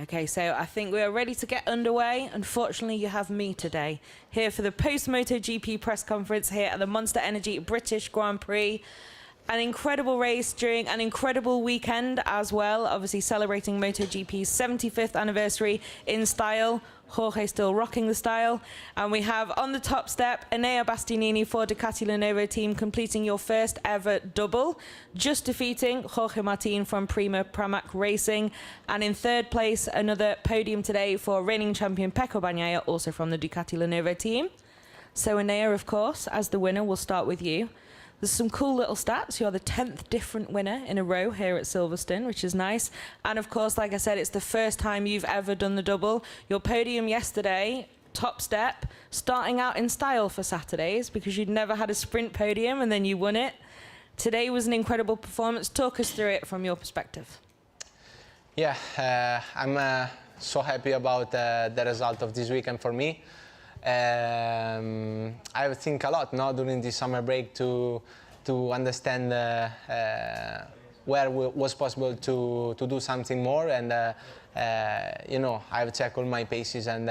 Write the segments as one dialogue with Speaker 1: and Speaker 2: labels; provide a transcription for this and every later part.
Speaker 1: Okay, so I think we are ready to get underway. Unfortunately, you have me today, here for the post-MotoGP press conference here at the Monster Energy British Grand Prix. An incredible race during an incredible weekend as well, obviously celebrating MotoGP's 75th anniversary in style. Jorge still rocking the style. And we have on the top step, Bastianini for Ducati Lenovo team, completing your first ever double, just defeating Jorge Martin from Prima Pramac Racing. And in third place, another podium today for reigning champion Pecco Bagnaia, also from the Ducati Lenovo team. So Enea, of course, as the winner, we'll start with you. There's some cool little stats. You're the 10th different winner in a row here at Silverstone, which is nice. And of course, like I said, it's the first time you've ever done the double. Your podium yesterday, top step, starting out in style for Saturdays because you'd never had a sprint podium and then you won it. Today was an incredible performance. Talk us through it from your perspective.
Speaker 2: Yeah, I'm so happy about the result of this weekend for me. I think a lot during the summer break to understand where it was possible to do something more, and you know, I've checked all my paces and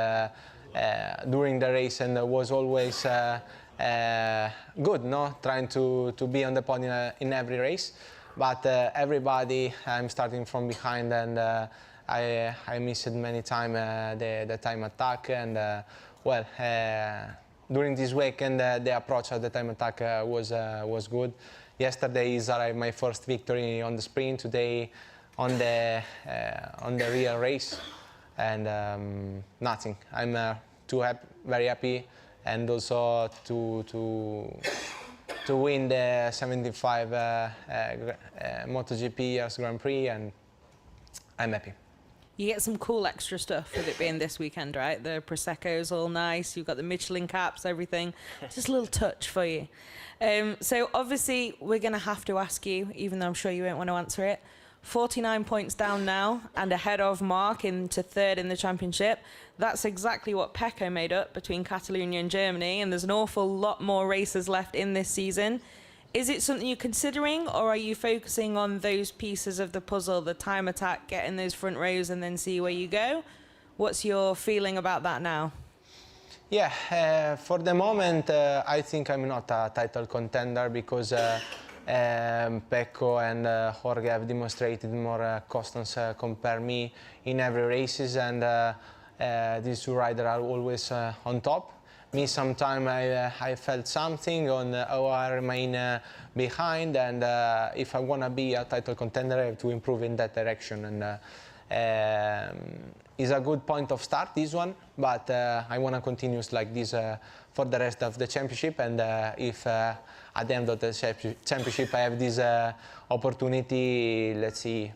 Speaker 2: during the race, and it was always good, trying to be on the podium in every race. But everybody, I'm starting from behind, and I missed many times the time attack, and well, during this weekend, the approach at the time attack was good. Yesterday is my first victory on the sprint. Today, on the real race, and nothing. I'm very happy, and also to win the 75 MotoGP Years Grand Prix, and I'm happy.
Speaker 1: You get some cool extra stuff with it being this weekend, right? The Prosecco's all nice. You've got the Michelin caps, everything. Just a little touch for you. So obviously, we're going to have to ask you, even though I'm sure you won't want to answer it, 49 points down now and ahead of Mark into third in the championship. That's exactly what Pecco made up between Catalonia and Germany, and there's an awful lot more races left in this season. Is it something you're considering, or are you focusing on those pieces of the puzzle, the time attack, getting those front rows and then see where you go? What's your feeling about that now?
Speaker 2: Yeah, for the moment, I think I'm not a title contender because Pecco and Jorge have demonstrated more constance compared me in every races, and these two riders are always on top. Me, sometimes I felt something on how I remain behind, and if I want to be a title contender, I have to improve in that direction. And it's a good point of start, this one, but I want to continue like this for the rest of the championship. And if at the end of the championship I have this opportunity, let's see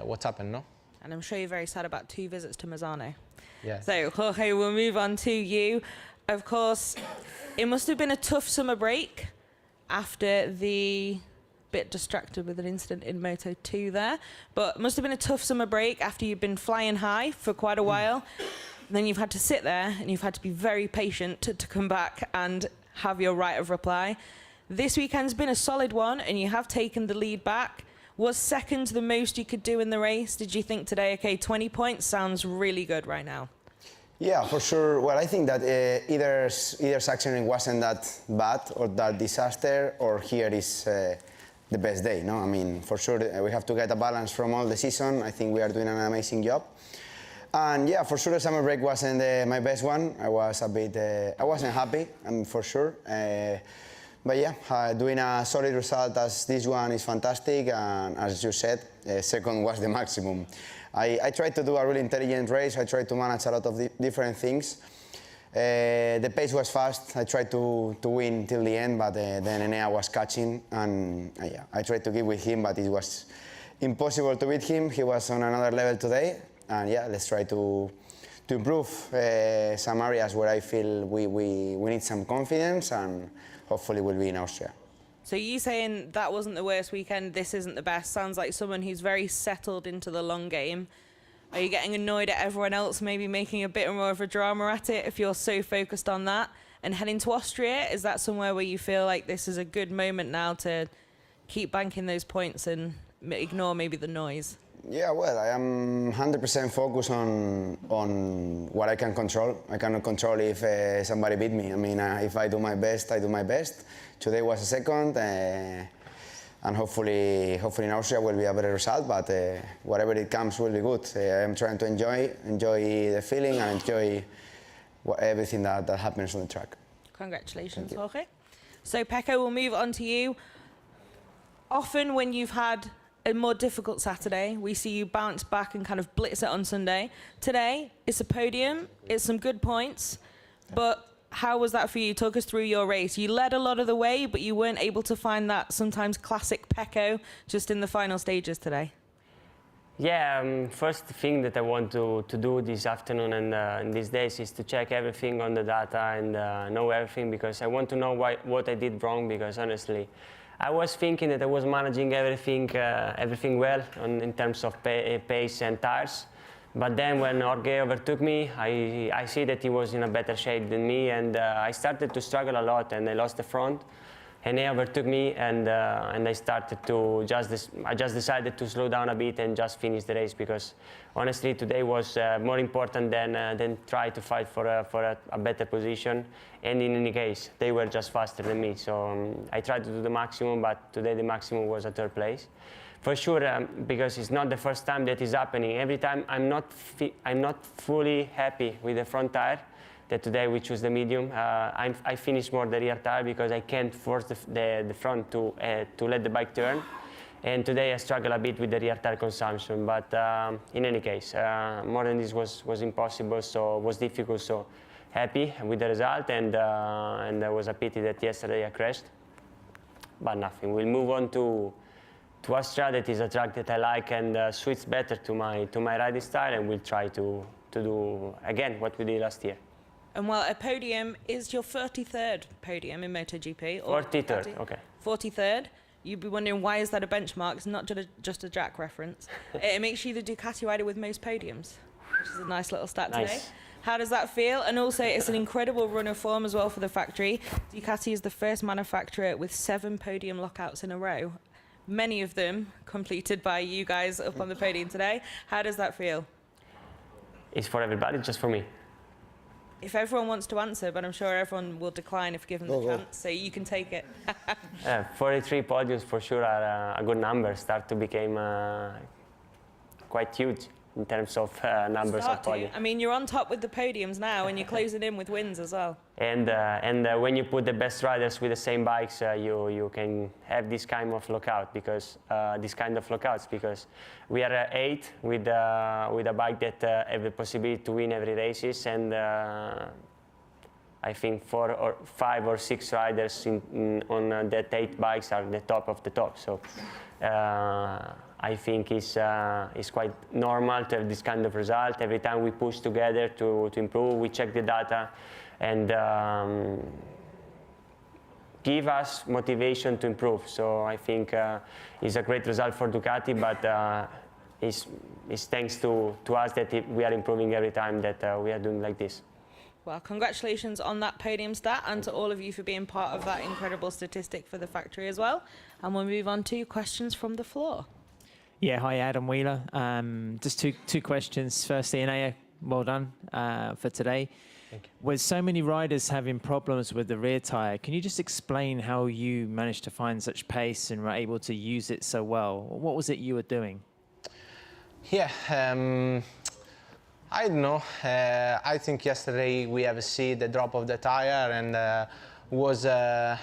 Speaker 2: what's happened, no?
Speaker 1: And I'm sure you're very sad about 2 visits to Mazzano.
Speaker 2: Yeah.
Speaker 1: So, Jorge, we'll move on to you. Of course, it must have been a tough summer break after the bit distracted with an incident in Moto 2 there, but it must have been a tough summer break after you've been flying high for quite a while. And then you've had to sit there and you've had to be very patient to come back and have your right of reply. This weekend's been a solid one, and you have taken the lead back. Was second the most you could do in the race? Did you think today, okay, 20 points sounds really good right now?
Speaker 3: Yeah, for sure. Well, I think that either Sachsenring wasn't that bad or that disaster, or here is the best day. No, I mean, for sure we have to get a balance from all the season. I think we are doing an amazing job. And yeah, for sure the summer break wasn't my best one. I was a bit, I wasn't happy, for sure. But yeah, doing a solid result as this one is fantastic. And as you said, second was the maximum. I tried to do a really intelligent race. I tried to manage a lot of different things. The pace was fast. I tried to win till the end, but then Enea was catching, and yeah, I tried to keep with him, but it was impossible to beat him. He was on another level today, and yeah, let's try to improve some areas where I feel we need some confidence, and hopefully we'll be in Austria.
Speaker 1: So you saying that wasn't the worst weekend, this isn't the best, sounds like someone who's very settled into the long game. Are you getting annoyed at everyone else maybe making a bit more of a drama at it if you're so focused on that? And heading to Austria, is that somewhere where you feel like this is a good moment now to keep banking those points and ignore maybe the noise?
Speaker 3: Yeah, well, I am 100% focused on what I can control. I cannot control if somebody beat me. I mean, if I do my best, I do my best. Today was a second, and hopefully in Austria will be a better result. But whatever it comes will be good. I am trying to enjoy the feeling and enjoy everything that happens on the track.
Speaker 1: Congratulations, Jorge. So Pecco, we'll move on to you. Often when you've had a more difficult Saturday, we see you bounce back and kind of blitz it on Sunday. Today, it's a podium, it's some good points, but how was that for you? Talk us through your race. You led a lot of the way, but you weren't able to find that sometimes classic Pecco just in the final stages today.
Speaker 4: Yeah, first thing that I want to do this afternoon and these days is to check everything on the data and know everything, because I want to know what I did wrong, because honestly, I was thinking that I was managing everything well in terms of pace and tires. But then when Jorge overtook me, I see that he was in a better shape than me, and I started to struggle a lot, and I lost the front. And he overtook me, and I started to I just decided to slow down a bit and just finish the race, because honestly today was more important than try to fight for a better position. And in any case, they were just faster than me. So I tried to do the maximum, but today the maximum was a third place. For sure, because it's not the first time that is happening. Every time I'm not fully happy with the front tire. That today we choose the medium. I finish more the rear tire because I can't force the front to let the bike turn. And today I struggle a bit with the rear tire consumption. But in any case, more than this was impossible, so it was difficult. So happy with the result, and there was a pity that yesterday I crashed. But nothing. We'll move on to Austria. That is a track that I like and suits better to my riding style, and we'll try to do again what we did last year.
Speaker 1: And well, a podium is your 43rd podium in MotoGP.
Speaker 4: Or 43rd, okay.
Speaker 1: 43rd. You'd be wondering, why is that a benchmark? It's not just a Jack reference. It makes you the Ducati rider with most podiums, which is a nice little stat today. How does that feel? And also, it's an incredible run of form as well for the factory. Ducati is the first manufacturer with 7 podium lockouts in a row. Many of them completed by you guys up on the podium today. How does that feel?
Speaker 4: It's for everybody, just for me.
Speaker 1: If everyone wants to answer, but I'm sure everyone will decline if given the chance, so you can take it.
Speaker 4: 43 podiums for sure are a good number. Start to become quite huge in terms of numbers of podiums.
Speaker 1: I mean, you're on top with the podiums now, and you're closing in with wins as well.
Speaker 4: And when you put the best riders with the same bikes, you can have this kind of lockouts because we are 8 with a bike that have the possibility to win every races, and I think 4 or 5 or 6 riders on that 8 bikes are the top of the top. So I think it's quite normal to have this kind of result. Every time we push together to improve, we check the data, and give us motivation to improve. So I think it's a great result for Ducati, but it's thanks to us that we are improving every time that we are doing like this.
Speaker 1: Well, congratulations on that podium stat, and to all of you for being part of that incredible statistic for the factory as well. And we'll move on to questions from the floor.
Speaker 5: Yeah, hi, Adam Wheeler. Just two questions. Firstly, Enea, well done for today.
Speaker 4: Thank you.
Speaker 5: With so many riders having problems with the rear tyre, can you just explain how you managed to find such pace and were able to use it so well? What was it you were doing?
Speaker 2: Yeah, I don't know. I think yesterday we have seen the drop of the tire, and was a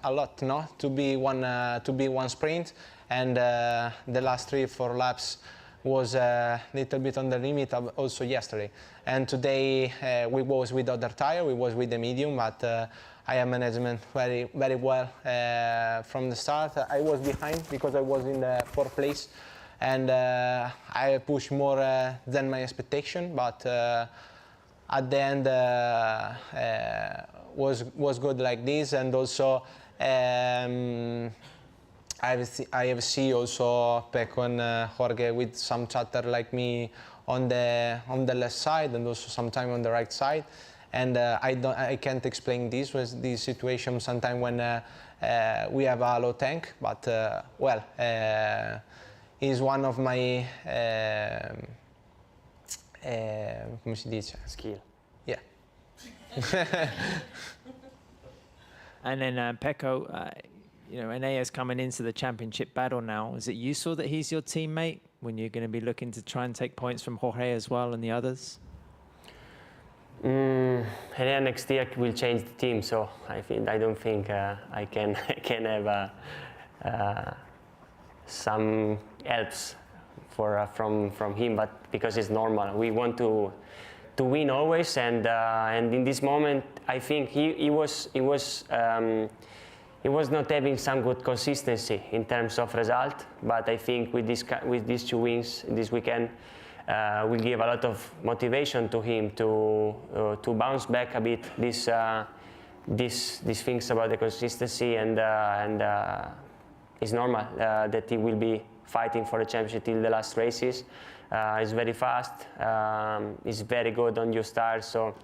Speaker 2: lot, no, to be one sprint, and the last 3-4 laps was a little bit on the limit also yesterday. And today we was with other tire, we was with the medium, but I have management very well from the start. I was behind because I was in the 4th place, and I pushed more than my expectation, but at the end was good like this. And also I have seen also Pecco and Jorge with some chatter like me on the left side, and also sometime on the right side. And I can't explain this with this situation sometimes when we have a low tank, but well, he's one of my come si dice?
Speaker 4: Skill.
Speaker 2: Yeah.
Speaker 5: And then Pecco, you know, Enea's coming into the championship battle now. Is it useful that he's your teammate when you're going to be looking to try and take points from Jorge as well and the others?
Speaker 4: Helena next year will change the team, so I don't think I can have some helps from him, but because it's normal, we want to win always, and in this moment, I think he was not having some good consistency in terms of result, but I think with these 2 wins this weekend. Will give a lot of motivation to him to bounce back a bit these things about the consistency, and it's normal that he will be fighting for the championship till the last races. He's very fast. He's very good on your stars, so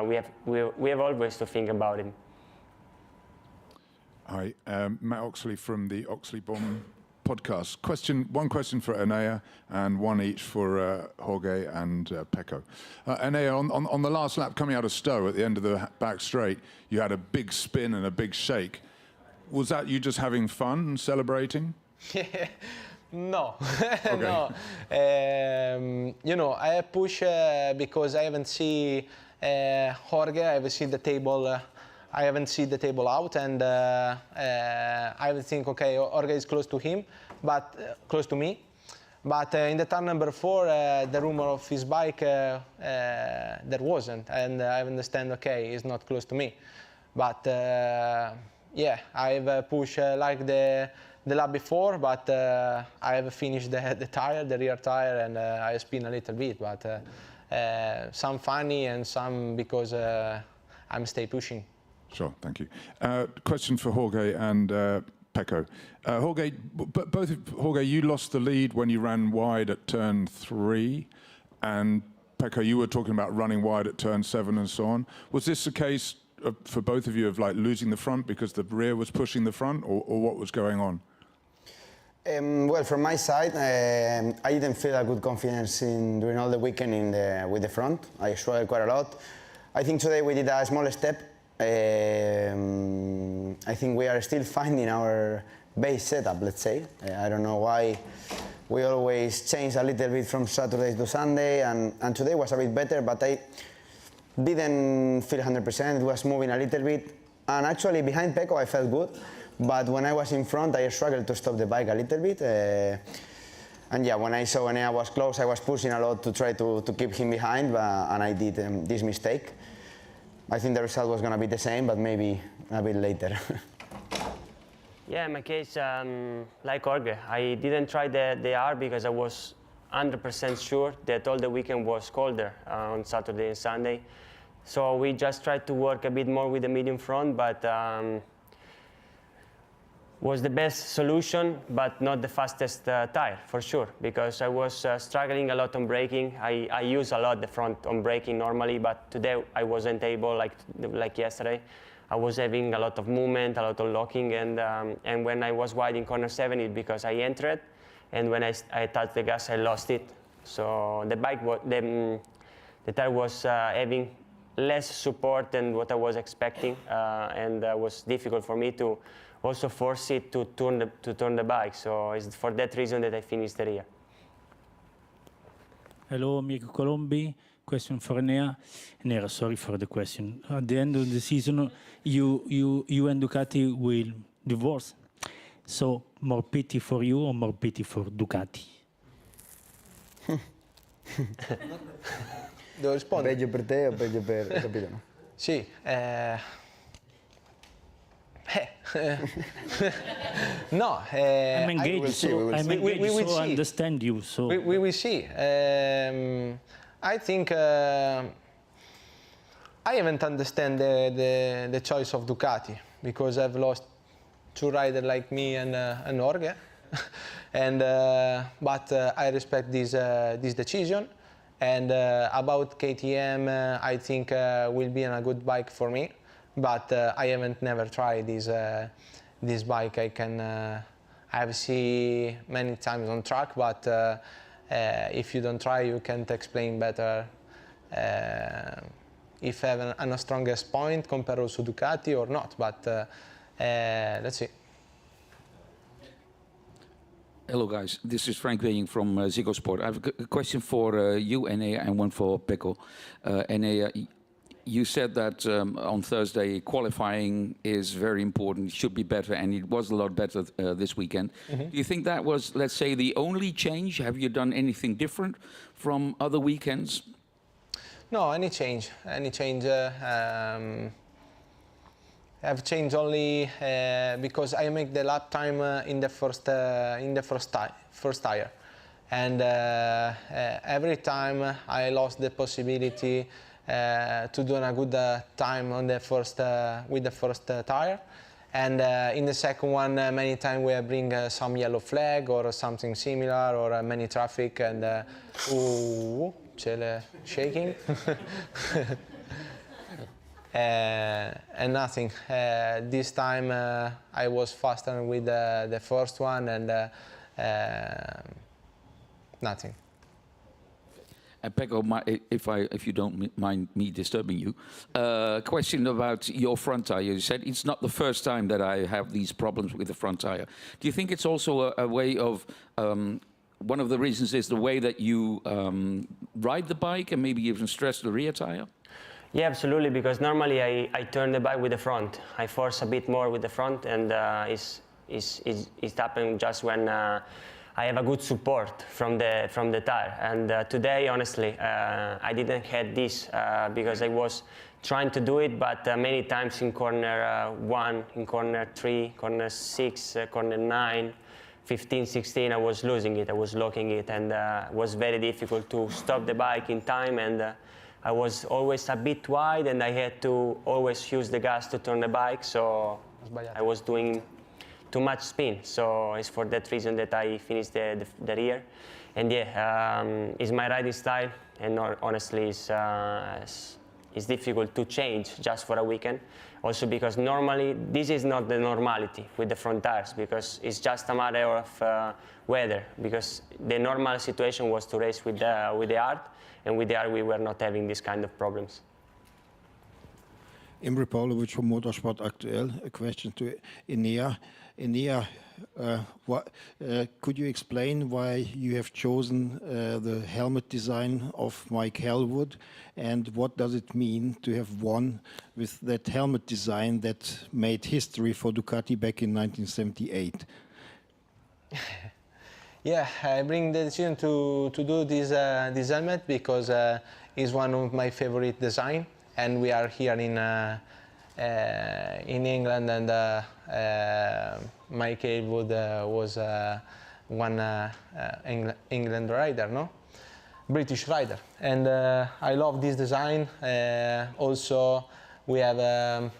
Speaker 4: we have always to think about him.
Speaker 6: Hi, Matt Oxley from the Oxley Bomb podcast. One question for Enea and one each for Jorge and Pecco. Enea, on the last lap coming out of Stowe at the end of the back straight, you had a big spin and a big shake. Was that you just having fun and celebrating?
Speaker 2: No,
Speaker 6: Okay.
Speaker 2: no. You know, I push because I haven't seen Jorge. I haven't seen the table. I haven't seen the table out, and I would think, okay, Jorge is close to him, but close to me. But in the turn number 4, the rumor of his bike there wasn't, and I understand, okay, he's not close to me. But yeah, I've pushed like the lap before, but I have finished the tire, the rear tire, and I spin a little bit, but some funny and some because I'm stay pushing.
Speaker 6: Sure, thank you. Question for Jorge and Pecco. Jorge, Jorge, you lost the lead when you ran wide at turn 3, and Pecco, you were talking about running wide at turn 7 and so on. Was this a case for both of you of like losing the front because the rear was pushing the front, or what was going on?
Speaker 3: Well, from my side, I didn't feel a good confidence during all the weekend with the front. I struggled quite a lot. I think today we did a small step. I think we are still finding our base setup, let's say. I don't know why we always change a little bit from Saturday to Sunday, and today was a bit better, but I didn't feel 100%. It was moving a little bit, and actually behind Pecco I felt good, but when I was in front I struggled to stop the bike a little bit. And yeah, when I saw Enea was close, I was pushing a lot to try to keep him behind, and I did this mistake. I think the result was going to be the same, but maybe a bit later.
Speaker 4: Yeah, in my case, like Jorge, I didn't try the R because I was 100% sure that all the weekend was colder on Saturday and Sunday. So we just tried to work a bit more with the medium front, but was the best solution, but not the fastest tire, for sure, because I was struggling a lot on braking. I use a lot the front on braking normally, but today I wasn't able, like yesterday. I was having a lot of movement, a lot of locking, and when I was wide in corner 7, it's because I entered, and when I touched the gas, I lost it. So the bike, the tire was having less support than what I was expecting, and it was difficult for me to also force it to turn the bike. So it's for that reason that I finished the rear.
Speaker 7: Hello, Mirko Colombi. Question for Enea. Enea, sorry for the question. At the end of the season, you and Ducati will divorce. So more pity for you or more pity for Ducati?
Speaker 2: Devo rispondere?
Speaker 3: Peggio per te o peggio per... Ho capito, no?
Speaker 2: Sì. No,
Speaker 7: I'm engaged,
Speaker 3: will see, we
Speaker 7: so
Speaker 3: will
Speaker 7: I'm
Speaker 3: see.
Speaker 7: engaged,
Speaker 2: We will
Speaker 7: so I
Speaker 2: see.
Speaker 7: understand you. So
Speaker 2: we will see. I think I haven't understand the choice of Ducati because I've lost 2 riders like me and Jorge, and but I respect this decision. And about KTM, I think will be a good bike for me, but I haven't never tried this bike. I've seen many times on track, but if you don't try, you can't explain better if I have a strongest point compared to Ducati or not, but let's see.
Speaker 8: Hello guys, this is Frank Weying from Ziggo Sport. I have a question for you, Enea, and one for Pecco. Enea, you said that on Thursday qualifying is very important, should be better, and it was a lot better this weekend. Do you think that was, let's say, the only change? Have you done anything different from other weekends?
Speaker 2: No, any change. I've changed only because I make the lap time in the first tire, and every time I lost the possibility to do a good time on the first with the first tire, and in the second one many times we bring some yellow flag or something similar or many traffic and shaking. And nothing. This time I was faster with the first one and nothing.
Speaker 8: And Pecco, if you don't mind me disturbing you, question about your front tire. You said it's not the first time that I have these problems with the front tire. Do you think it's also a way of, one of the reasons is the way that you ride the bike and maybe even stress the rear tire?
Speaker 4: Yeah, absolutely, because normally I turn the bike with the front. I force a bit more with the front, and it's happening just when I have a good support from the tire. And today, honestly, I didn't have this because I was trying to do it, but many times in corner 1, in corner 3, corner 6, corner 9, 15, 16, I was losing it, I was locking it, and it was very difficult to stop the bike in time, and I was always a bit wide, and I had to always use the gas to turn the bike, so I was doing too much spin. So it's for that reason that I finished the rear. And yeah, it's my riding style, and honestly, it's difficult to change just for a weekend. Also because normally, this is not the normality with the front tires, because it's just a matter of weather, because the normal situation was to race with the hard, and with the hard we were not having this kind of problems.
Speaker 9: Imre Pavlovic from Motorsport Aktuell. A question to Enea. Enea, could you explain why you have chosen the helmet design of Mike Hellwood, and what does it mean to have won with that helmet design that made history for Ducati back in 1978?
Speaker 2: Yeah, I bring the decision to do this helmet because it's one of my favorite design, and we are here in England, and Mike Hellwood was one England rider, no? British rider, and I love this design. Also, we have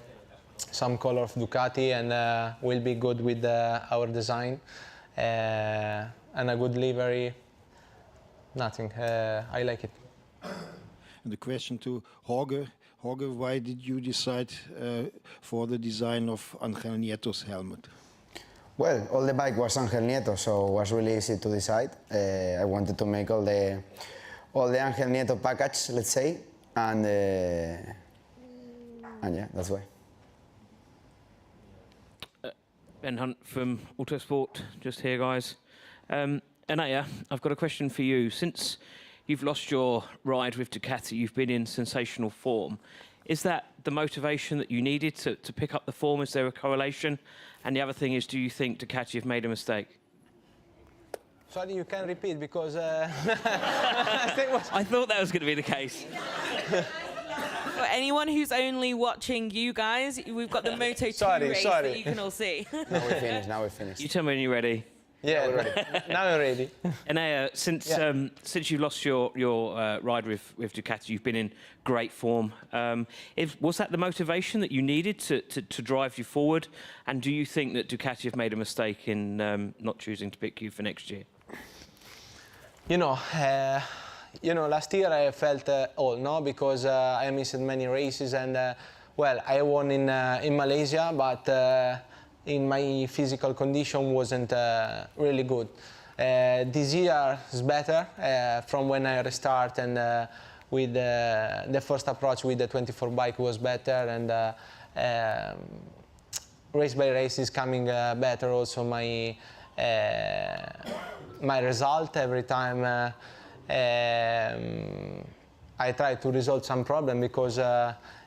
Speaker 2: some color of Ducati, and will be good with our design, and a good livery. Nothing, I like it.
Speaker 9: And the question to Jorge. Jorge, why did you decide for the design of Angel Nieto's helmet?
Speaker 3: Well, all the bike was Angel Nieto, so it was really easy to decide. I wanted to make all the Angel Nieto package, let's say, and yeah, that's why.
Speaker 10: Ben Hunt from Autosport, just here, guys. Enea, I've got a question for you. Since you've lost your ride with Ducati, you've been in sensational form. Is that the motivation that you needed to pick up the form? Is there a correlation? And the other thing is, do you think Ducati have made a mistake?
Speaker 2: Sorry, you can repeat because
Speaker 10: I thought that was going to be the case.
Speaker 1: For anyone who's only watching you guys, we've got the Moto2 race that you can all see.
Speaker 3: Now we finished.
Speaker 10: You tell me when you're ready.
Speaker 2: yeah, now I'm ready.
Speaker 10: And since you lost your ride with Ducati, you've been in great form. Was that the motivation that you needed to drive you forward? And do you think that Ducati have made a mistake in not choosing to pick you for next year?
Speaker 2: You know, last year I felt old, no, because I missed many races, and well, I won in Malaysia, but in my physical condition wasn't really good. This year is better from when I restart, and with the first approach with the 24 bike was better, and race by race is coming better. Also my result every time I try to resolve some problem, because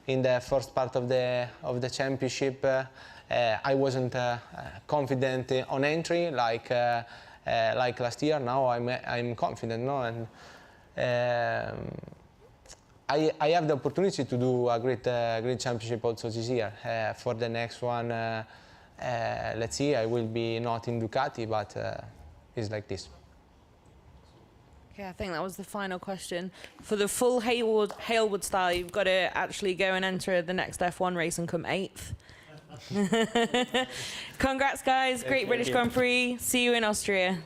Speaker 2: in the first part of the championship I wasn't confident on entry like last year. Now I'm confident, no, and I have the opportunity to do a great championship also this year. For the next one, let's see. I will be not in Ducati, but it's like this.
Speaker 1: Okay, I think that was the final question. For the full Hailwood style, you've got to actually go and enter the next F1 race and come 8th. Congrats, guys. Great British Grand Prix. See you in Austria.